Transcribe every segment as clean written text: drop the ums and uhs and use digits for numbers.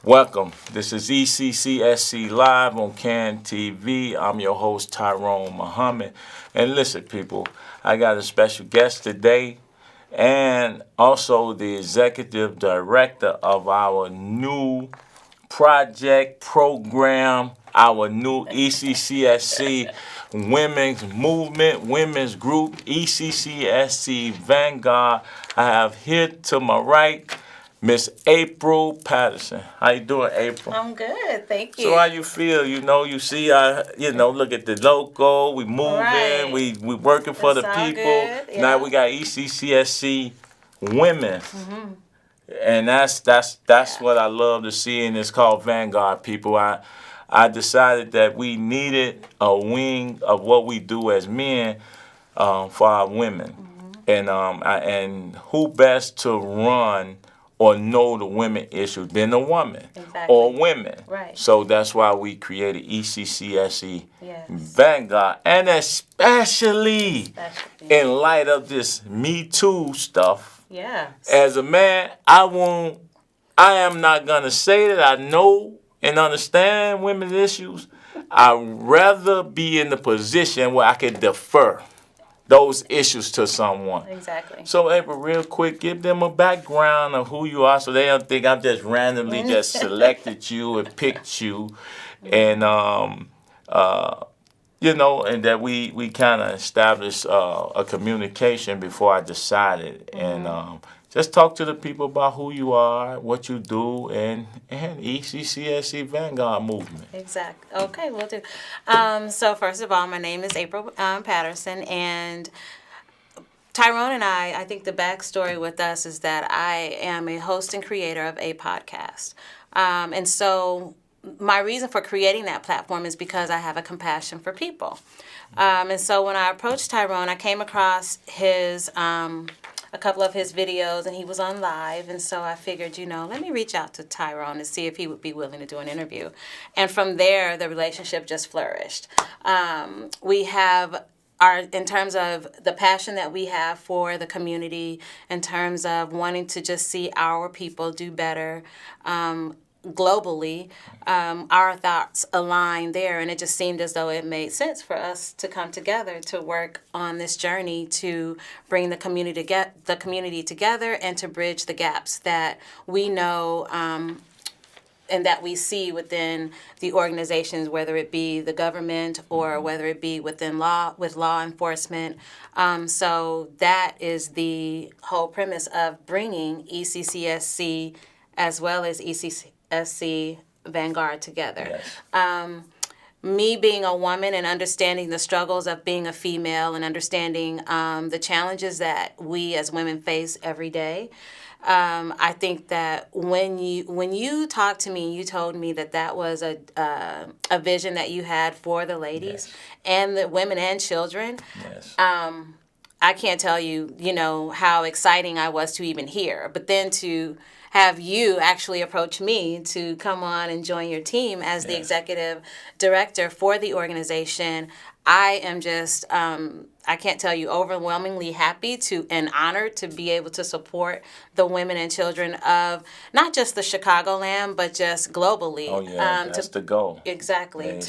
Welcome. This is ECCSC Live on CAN TV. I'm your host, Tyrone Muhammad. And listen, people, I got a special guest today and also the executive director of our new project program, our new ECCSC Women's Movement, Women's Group, ECCSC Vanguard. I have here to my right Miss April Patterson. How you doing, April? I'm good, thank you. So how you feel? You see, look at the logo. We moving. Right. We working for That's the all people. good, yeah. Now we got ECCSC Women, and that's what I love to see. And it's called Vanguard. People, I decided that we needed a wing of what we do as men for our women, and who best to run or know the women issue than a woman or women. Right. So that's why we created ECCSC Yes. Vanguard, and especially in light of this Me Too stuff. Yes. As a man, I am not gonna say that I know and understand women's issues. I'd rather be in the position where I can defer those issues to someone. Exactly. So, April, real quick, give them a background of who you are so they don't think I'm just randomly just selected you and picked you. And, and that we kind of established a communication before I decided. And just talk to the people about who you are, what you do, and ECCSC Vanguard Movement. Exactly. Okay, we'll do. So first of all, my name is April Patterson, and Tyrone and I think the backstory with us is that I am a host and creator of a podcast. And so my reason for creating that platform is because I have a compassion for people. And so when I approached Tyrone, I came across a couple of his videos, and he was on live, and so I figured, let me reach out to Tyrone and see if he would be willing to do an interview. And from there, the relationship just flourished. We have in terms of the passion that we have for the community, in terms of wanting to just see our people do better, globally, our thoughts align there, and it just seemed as though it made sense for us to come together to work on this journey to bring the community together and to bridge the gaps that we know and that we see within the organizations, whether it be the government or whether it be with law enforcement. So that is the whole premise of bringing ECCSC as well as ECCSC Vanguard together. Yes. Me being a woman and understanding the struggles of being a female and understanding the challenges that we as women face every day. I think that when you talked to me, you told me that was a vision that you had for the ladies and the women and children. Yes. I can't tell you, how exciting I was to even hear, but then to have you actually approach me to come on and join your team as the executive director for the organization. I am just, I can't tell you, overwhelmingly happy and honored to be able to support the women and children of not just the Chicagoland, but just globally. Oh, yeah, that's the goal. Exactly,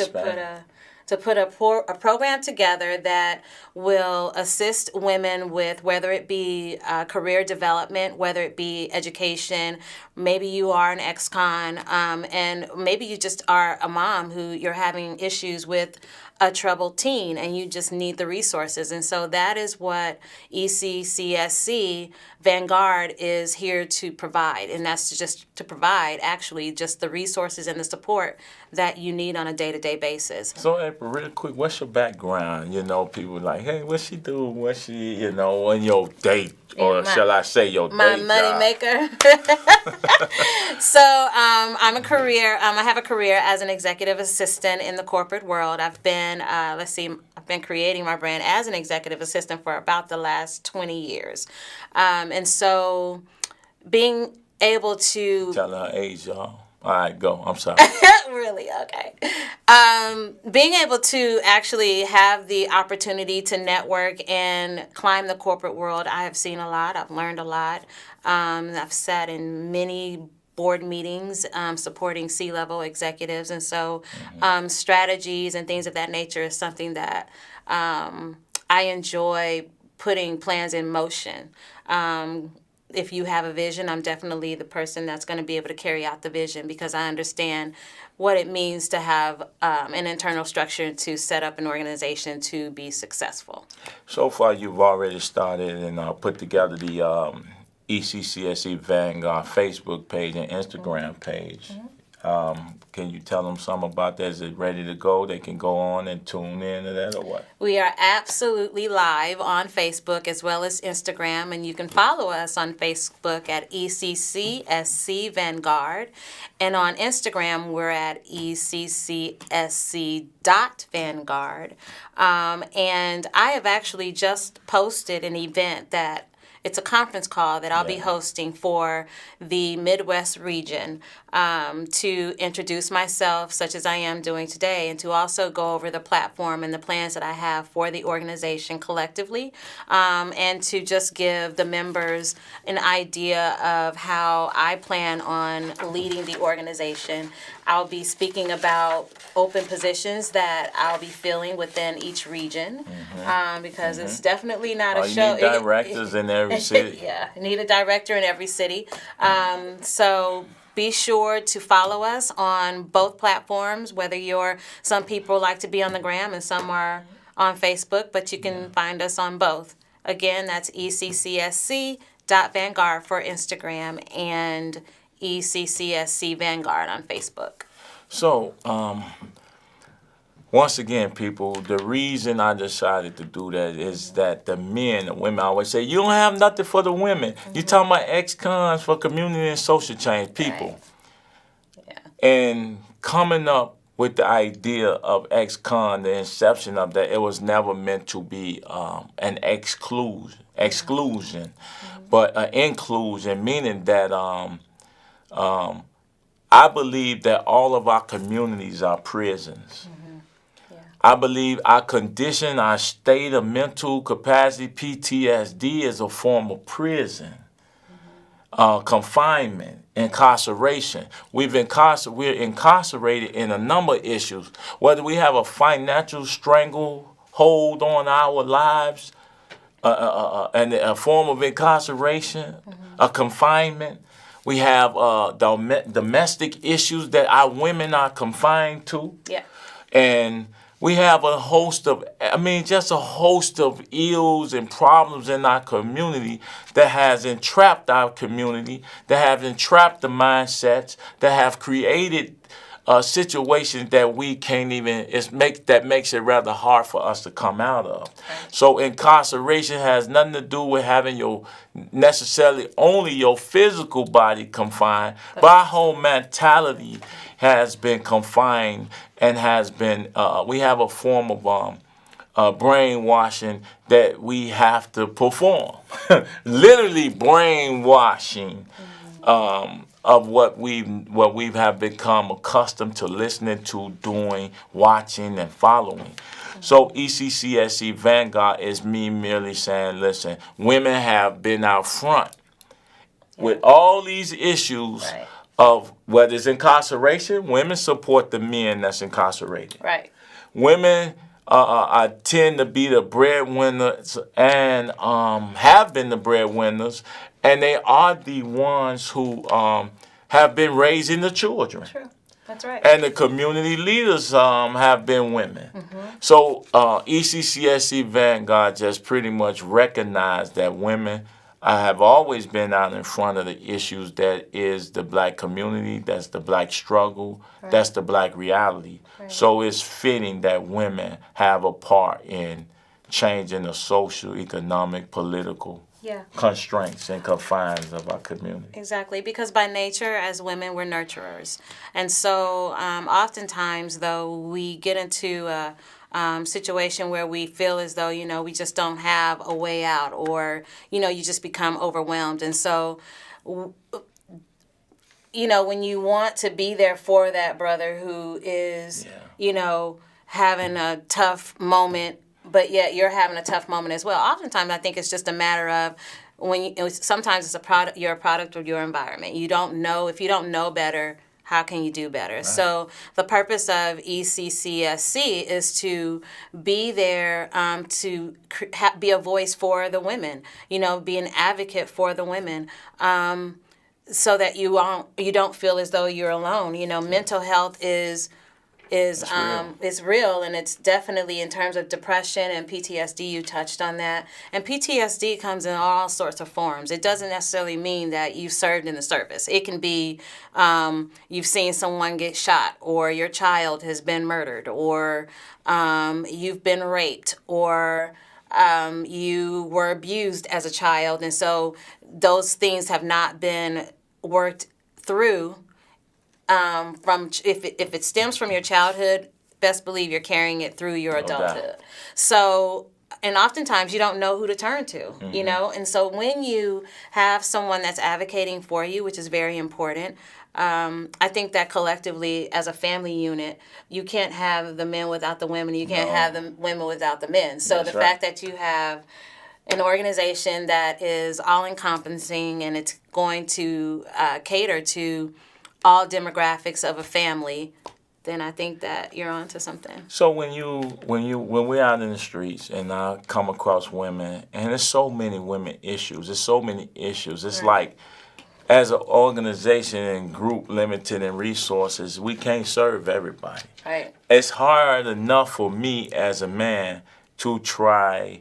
to put a program together that will assist women with whether it be career development, whether it be education. Maybe you are an ex-con, and maybe you just are a mom who you're having issues with a troubled teen and you just need the resources. And so that is what ECCSC Vanguard is here to provide. And that's just to provide actually just the resources and the support that you need on a day-to-day basis. So, April, real quick, what's your background? People like, hey, what she do? What she, in your date, or shall I say your my day money job? Maker. So I have a career as an executive assistant in the corporate world. I've been creating my brand as an executive assistant for about the last 20 years. And so being able to... Tell her age, y'all. All right, go. I'm sorry. Really? Okay. Being able to actually have the opportunity to network and climb the corporate world, I have seen a lot. I've learned a lot. I've sat in many board meetings, supporting C-level executives. And so strategies and things of that nature is something that I enjoy putting plans in motion. If you have a vision, I'm definitely the person that's going to be able to carry out the vision, because I understand what it means to have an internal structure to set up an organization to be successful. So far, you've already started and put together the ECCSC Vanguard Facebook page and Instagram page. Can you tell them something about that? Is it ready to go? They can go on and tune in to that, or what? We are absolutely live on Facebook as well as Instagram, and you can follow us on Facebook at ECCSC Vanguard, and on Instagram we're at ECCSC.Vanguard. And I have actually just posted an event that it's a conference call that I'll be hosting for the Midwest region to introduce myself, such as I am doing today, and to also go over the platform and the plans that I have for the organization collectively, and to just give the members an idea of how I plan on leading the organization. I'll be speaking about open positions that I'll be filling within each region, because it's definitely not a show. You need directors in every city. Yeah, you need a director in every city. So be sure to follow us on both platforms, whether some people like to be on the gram and some are on Facebook, but you can find us on both. Again, that's ECCSC.Vanguard for Instagram and ECCSC Vanguard on Facebook. So, once again, people, the reason I decided to do that is that the men and women always say, you don't have nothing for the women. You're talking about ex-cons for community and social change people. Right. Yeah. And coming up with the idea of ex-con, the inception of that, it was never meant to be an exclusion, but an inclusion, meaning that I believe that all of our communities are prisons. I believe our condition, our state of mental capacity, PTSD, is a form of prison, confinement, incarceration. We're incarcerated in a number of issues, whether we have a financial stranglehold on our lives, and a form of incarceration, a confinement. We have domestic issues that our women are confined to. Yeah. And we have a host of ills and problems in our community that has entrapped our community, that have entrapped the mindsets, that have created situations that we can't even, that makes it rather hard for us to come out of. So incarceration has nothing to do with having necessarily only your physical body confined, but our whole mentality has been confined and has been, we have a form of brainwashing that we have to perform. Literally brainwashing of what we have become accustomed to listening to, doing, watching, and following. So ECCSC Vanguard is me merely saying, listen, women have been out front with all these issues of whether it's incarceration. Women support the men that's incarcerated. Right. Women I tend to be the breadwinners and have been the breadwinners, and they are the ones who have been raising the children. True. That's right. And the community leaders have been women. So ECCSC Vanguard just pretty much recognized that women have always been out in front of the issues that is the black community, that's the black struggle, that's the black reality. So it's fitting that women have a part in changing the social, economic, political constraints and confines of our community. Exactly, because by nature, as women, we're nurturers. And so oftentimes, though, we get into a situation where we feel as though, we just don't have a way out, or, you just become overwhelmed. And so, when you want to be there for that brother who is, having a tough moment, but yet you're having a tough moment as well. Oftentimes, I think it's just a matter of sometimes it's a product. You're a product of your environment. You don't know if you don't know better. How can you do better? Right. So the purpose of ECCSC is to be there to be a voice for the women. Be an advocate for the women. So that you don't feel as though you're alone. Mental health is real, and it's definitely in terms of depression and PTSD. You touched on that, and PTSD comes in all sorts of forms. It doesn't necessarily mean that you've served in the service. It can be you've seen someone get shot, or your child has been murdered, or you've been raped, or you were abused as a child, and so those things have not been worked through. From if it stems from your childhood, best believe you're carrying it through your adulthood. So, and oftentimes you don't know who to turn to, and so when you have someone that's advocating for you, which is very important, I think that collectively as a family unit, you can't have the men without the women, you can't have the women without the men. So that's the fact that you have an organization that is all-encompassing and it's going to cater to all demographics of a family, then I think that you're onto something. So when we're out in the streets and I come across women, and there's so many women issues, it's right. Like, as an organization and group limited in resources, we can't serve everybody. Right. It's hard enough for me as a man to try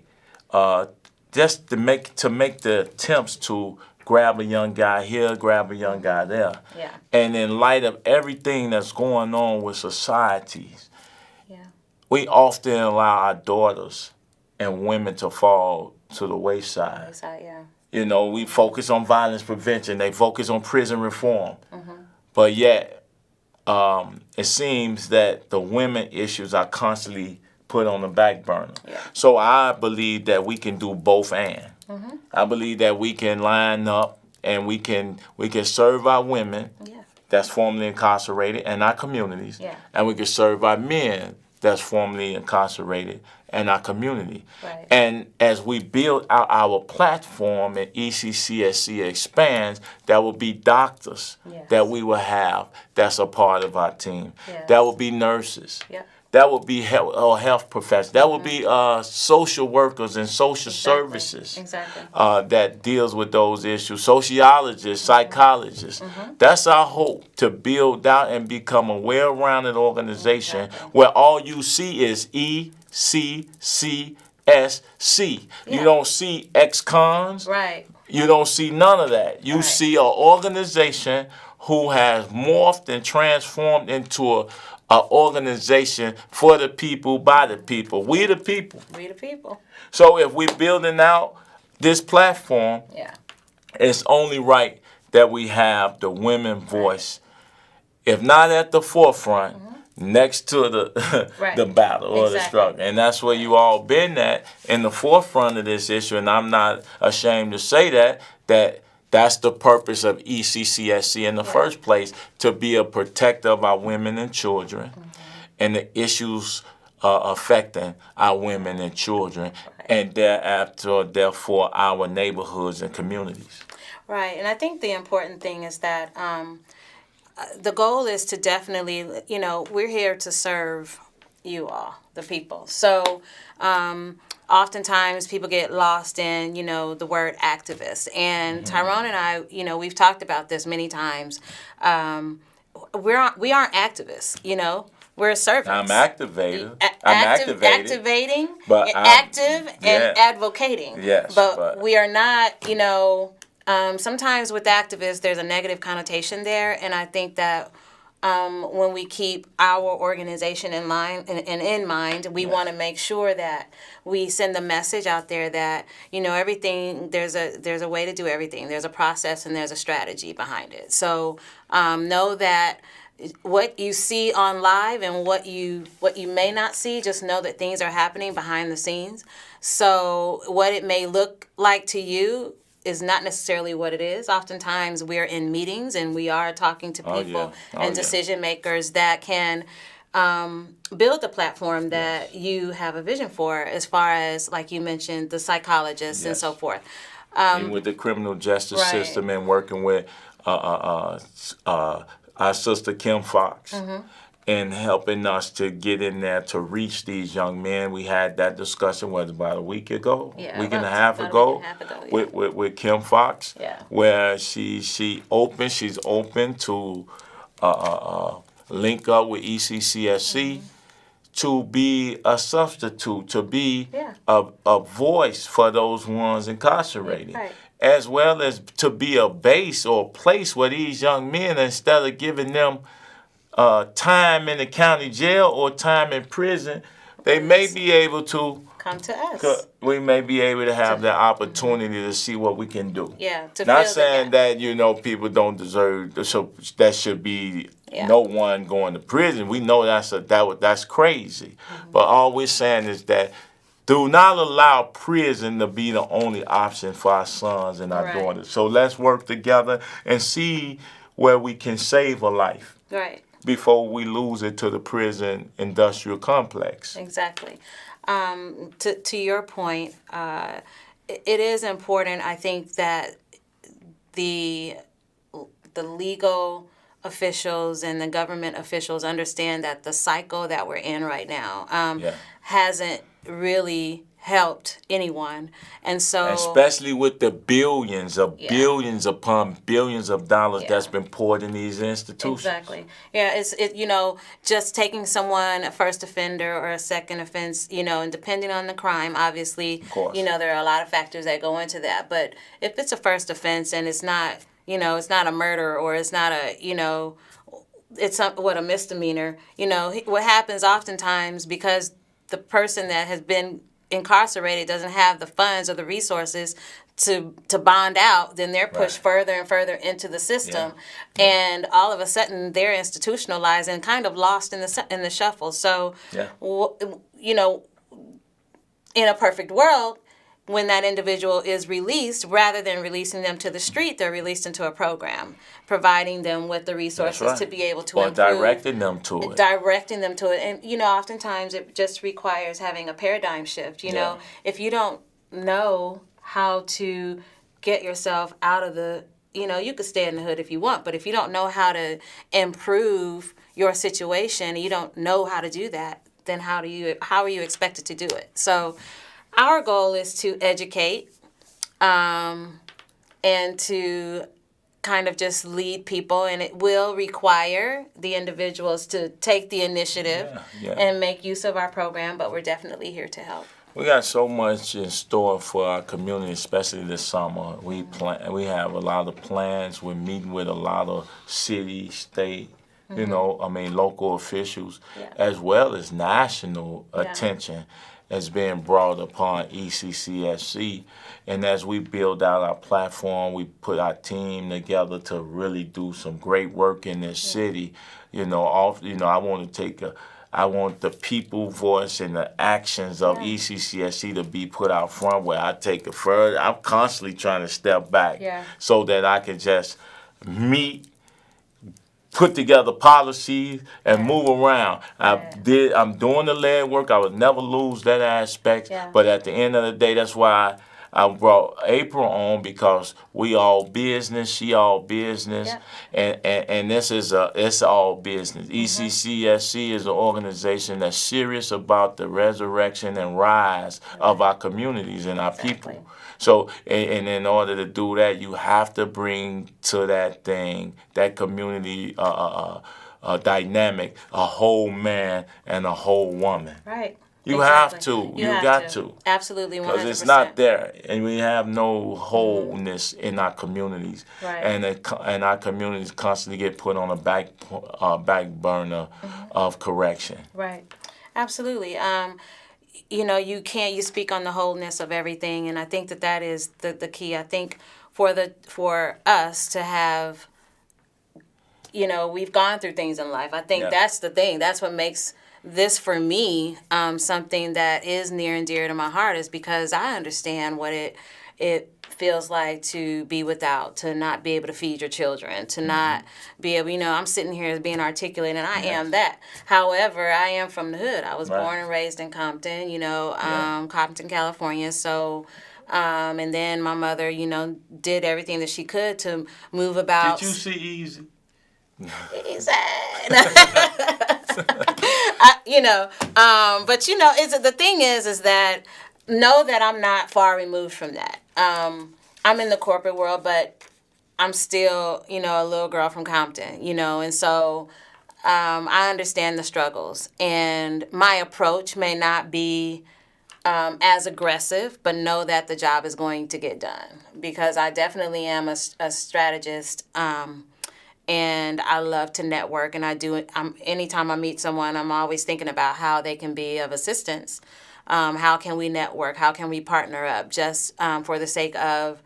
just to make the attempts to grab a young guy here, grab a young guy there. Yeah. And in light of everything that's going on with societies, we often allow our daughters and women to fall to the wayside. We focus on violence prevention. They focus on prison reform. Mm-hmm. But yet, it seems that the women issues are constantly put on the back burner. Yeah. So I believe that we can do both and. Mm-hmm. I believe that we can line up and we can serve our women that's formerly incarcerated and our communities, and we can serve our men that's formerly incarcerated and our community. Right. And as we build out our platform and ECCSC expands, there will be doctors that we will have that's a part of our team. Yes. That will be nurses. Yep. That would be health professionals. That would be social workers and social services that deals with those issues. Sociologists, psychologists. Mm-hmm. That's our hope, to build out and become a well-rounded organization where all you see is ECCSC. Yeah. You don't see ex-cons. Right. You don't see none of that. You see an organization who has morphed and transformed into an organization for the people, by the people. We the people. We the people. So if we're building out this platform, it's only right that we have the women voice, if not at the forefront, next to the battle or the struggle. And that's where you all been at, in the forefront of this issue. And I'm not ashamed to say that's the purpose of ECCSC in the first place, to be a protector of our women and children and the issues affecting our women and children, and thereafter, therefore, our neighborhoods and communities. Right. And I think the important thing is that the goal is to definitely, we're here to serve you all, the people. So oftentimes people get lost in, the word activist. And Tyrone and I, we've talked about this many times. We aren't activists, we're servants. I'm activated. Activating, but active and advocating. Yes. But we are not, sometimes with activists, there's a negative connotation there. And I think that when we keep our organization in line and in mind, we want to make sure that we send the message out there that, everything, there's a way to do everything. There's a process and there's a strategy behind it. So know that what you see on live and what you may not see, just know that things are happening behind the scenes. So what it may look like to you is not necessarily what it is. Oftentimes we're in meetings and we are talking to people and decision makers that can build the platform that you have a vision for, as far as, like you mentioned, the psychologists and so forth. and with the criminal justice Right. system, and working with our sister Kim Fox. And helping us to get in there to reach these young men. We had that discussion, about a week ago, week and a half ago, yeah. with Kim Fox, Yeah. where she's open to link up with ECCSC to be a substitute, to be Yeah. a voice for those ones incarcerated. Right. As well as to be a base or a place where these young men, instead of giving them time in the county jail or time in prison, they may be able to come to us. We may be able to have that opportunity to see what we can do. Yeah, to Not fill the saying gap. that people don't deserve, so that should be Yeah. no one going to prison. We know that's crazy. But all we're saying is that do not allow prison to be the only option for our sons and our Right. daughters. So let's work together and see where we can save a life Right. before we lose it to the prison industrial complex. Exactly. To your point, it is important, I think, that the legal officials and the government officials understand that the cycle that we're in right now hasn't really helped anyone. And so, especially with the billions upon billions of dollars that's been poured in these institutions. Exactly. Yeah, it's just taking someone, a first offender or a second offense, and depending on the crime, obviously, Of course. There are a lot of factors that go into that. But if it's a first offense and it's not, it's not a murder, or it's not a, it's a misdemeanor, what happens oftentimes, because the person that has been incarcerated doesn't have the funds or the resources to bond out, then they're pushed further and further into the system, and all of a sudden they're institutionalized and kind of lost in the shuffle. So, in a perfect world, when that individual is released, rather than releasing them to the street, they're released into a program, providing them with the resources to be able to improve. Directing them to it. And, oftentimes it just requires having a paradigm shift. If you don't know how to get yourself out of the, you could stay in the hood if you want, but if you don't know how to improve your situation, you don't know how to do that, then how are you expected to do it? So our goal is to educate and to kind of just lead people, and it will require the individuals to take the initiative and make use of our program, but we're definitely here to help. We got so much in store for our community, especially this summer. We have a lot of plans. We're meeting with a lot of city, state, local officials, as well as national attention is being brought upon ECCSC. And as we build out our platform, we put our team together to really do some great work in this city. I want the people voice and the actions of ECCSC to be put out front, where I take it further. I'm constantly trying to step back so that I can just put together policies and move around. I'm doing the lead work. I would never lose that aspect. But at the end of the day, that's why I brought April on, because we all business, she all business, and this is it's all business. ECCSC is an organization that's serious about the resurrection and rise of our communities and our people. So, and in order to do that, you have to bring to that community dynamic, a whole man and a whole woman. Right. You have to. You got to. Absolutely, 100%. Because it's not there, and we have no wholeness in our communities, and our communities constantly get put on a back burner of correction. Right. Absolutely. You speak on the wholeness of everything, and I think that is the key. I think for us to have, we've gone through things in life. I think that's the thing. That's what makes this, for me, something that is near and dear to my heart, is because I understand what it feels like to be without, to not be able to feed your children, to not be able, I'm sitting here as being articulate, and I am that. However, I am from the hood. I was born and raised in Compton, Compton, California. So And then my mother, did everything that she could to move about. Did you see Easy? But the thing is that know that I'm not far removed from that. I'm in the corporate world, but I'm still, a little girl from Compton, and so I understand the struggles, and my approach may not be as aggressive, but know that the job is going to get done because I definitely am a strategist. And I love to network, and I do it. Anytime I meet someone, I'm always thinking about how they can be of assistance. How can we network? How can we partner up? Just for the sake of,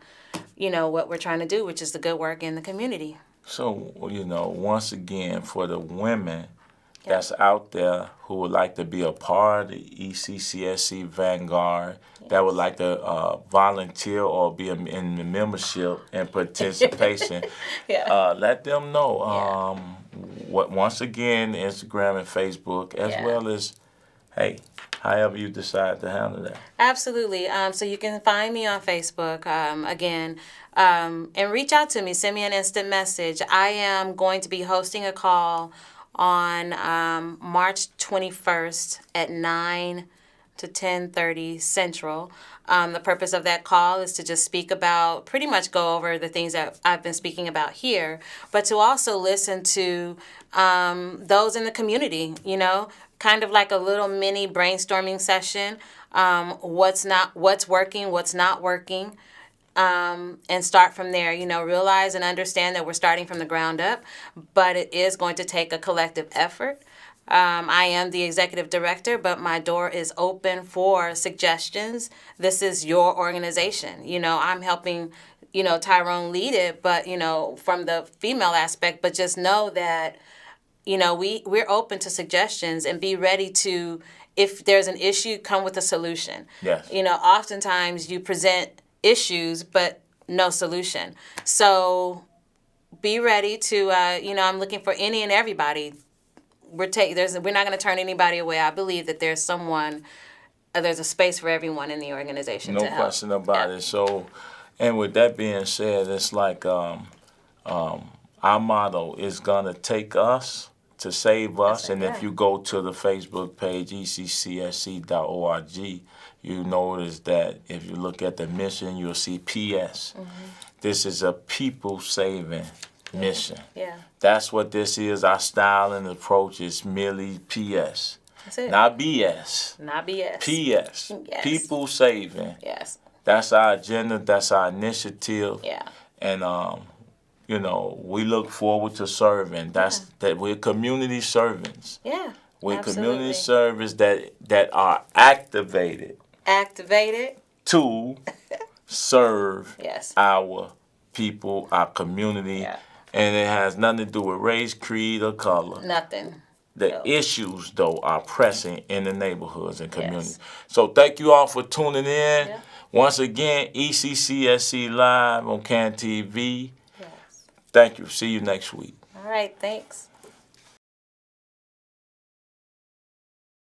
what we're trying to do, which is the good work in the community. So, once again, for the women that's out there who would like to be a part of the ECCSC Vanguard, that would like to volunteer or be in the membership and participation, let them know. Once again, Instagram and Facebook, as well as, hey, however you decide to handle that. Absolutely. So you can find me on Facebook, and reach out to me. Send me an instant message. I am going to be hosting a call on March 21st at 9 to 10:30 Central. The purpose of that call is to just speak about, pretty much go over the things that I've been speaking about here, but to also listen to those in the community, kind of like a little mini brainstorming session. What's working, what's not working. And start from there, realize and understand that we're starting from the ground up, but it is going to take a collective effort. I am the executive director, but my door is open for suggestions. This is your organization. I'm helping, Tyrone lead it, but, from the female aspect, but just know that, we're open to suggestions and be ready to, if there's an issue, come with a solution. Yes. Oftentimes you present issues, but no solution. So be ready to, I'm looking for any and everybody. We're not going to turn anybody away. I believe that there's a space for everyone in the organization. No question about it. So, and with that being said, it's like our motto is gonna take us to save us. And if you go to the Facebook page ECCSC.org, you notice that if you look at the mission, you'll see PS. This is a people-saving mission. Yeah. That's what this is. Our style and approach is merely PS. That's it. Not BS. Not BS. PS. Yes. People saving. Yes. That's our agenda. That's our initiative. Yeah. And we look forward to serving. That we're community servants. Yeah. We're absolutely. community servants that are activated to serve our people, our community. Yeah. And it has nothing to do with race, creed, or color. Nothing. The issues, though, are pressing in the neighborhoods and communities. Yes. So thank you all for tuning in. Yeah. Once again, ECCSC Live on CAN TV. Yes. Thank you. See you next week. All right. Thanks.